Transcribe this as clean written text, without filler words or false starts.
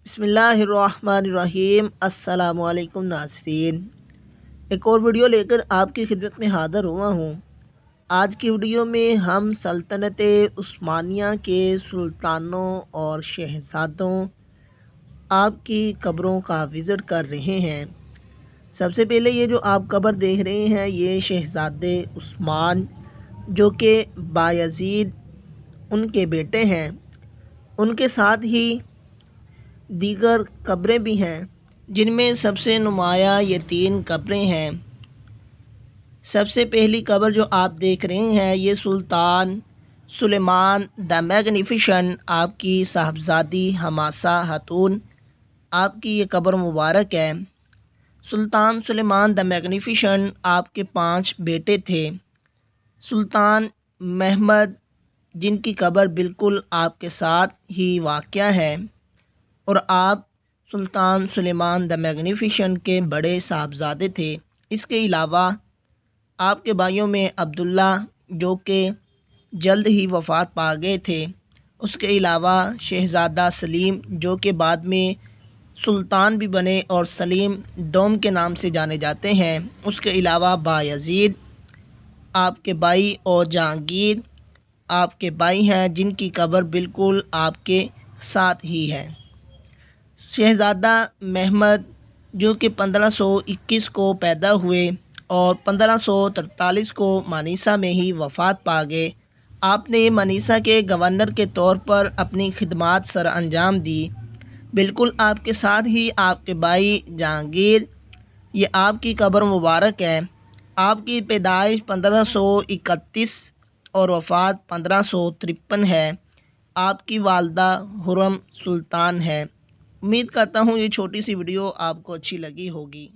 بسم اللہ الرحمن الرحیم۔ السلام علیکم ناظرین، ایک اور ویڈیو لے کر آپ کی خدمت میں حاضر ہوا ہوں۔ آج کی ویڈیو میں ہم سلطنت عثمانیہ کے سلطانوں اور شہزادوں آپ کی قبروں کا وزٹ کر رہے ہیں۔ سب سے پہلے یہ جو آپ قبر دیکھ رہے ہیں یہ شہزادے عثمان جو کہ بایزید ان کے بیٹے ہیں، ان کے ساتھ ہی دیگر قبریں بھی ہیں، جن میں سب سے نمایاں یہ 3 قبریں ہیں۔ سب سے پہلی قبر جو آپ دیکھ رہے ہیں یہ سلطان سلیمان دی میگنیفیسنٹ آپ کی صاحبزادی حماسہ خاتون آپ کی یہ قبر مبارک ہے۔ سلطان سلیمان دی میگنیفیسنٹ آپ کے 5 بیٹے تھے۔ سلطان محمد جن کی قبر بالکل آپ کے ساتھ ہی واقع ہے، اور آپ سلطان سلیمان دی میگنیفیسنٹ کے بڑے صاحبزادے تھے۔ اس کے علاوہ آپ کے بھائیوں میں عبداللہ جو کہ جلد ہی وفات پا گئے تھے، اس کے علاوہ شہزادہ سلیم جو کہ بعد میں سلطان بھی بنے اور سلیم دوم کے نام سے جانے جاتے ہیں، اس کے علاوہ بایزید آپ کے بھائی اور جہانگیر آپ کے بھائی ہیں جن کی قبر بالکل آپ کے ساتھ ہی ہے۔ شہزادہ محمد جو کہ 1521 کو پیدا ہوئے اور 1543 کو مانیسا میں ہی وفات پا گئے۔ آپ نے مانیسا کے گورنر کے طور پر اپنی خدمات سر انجام دی۔ بالکل آپ کے ساتھ ہی آپ کے بھائی جہانگیر، یہ آپ کی قبر مبارک ہے۔ آپ کی پیدائش 1531 اور وفات 1553 ہے۔ آپ کی والدہ خرم سلطان ہے۔ امید کرتا ہوں یہ چھوٹی سی ویڈیو آپ کو اچھی لگی ہوگی۔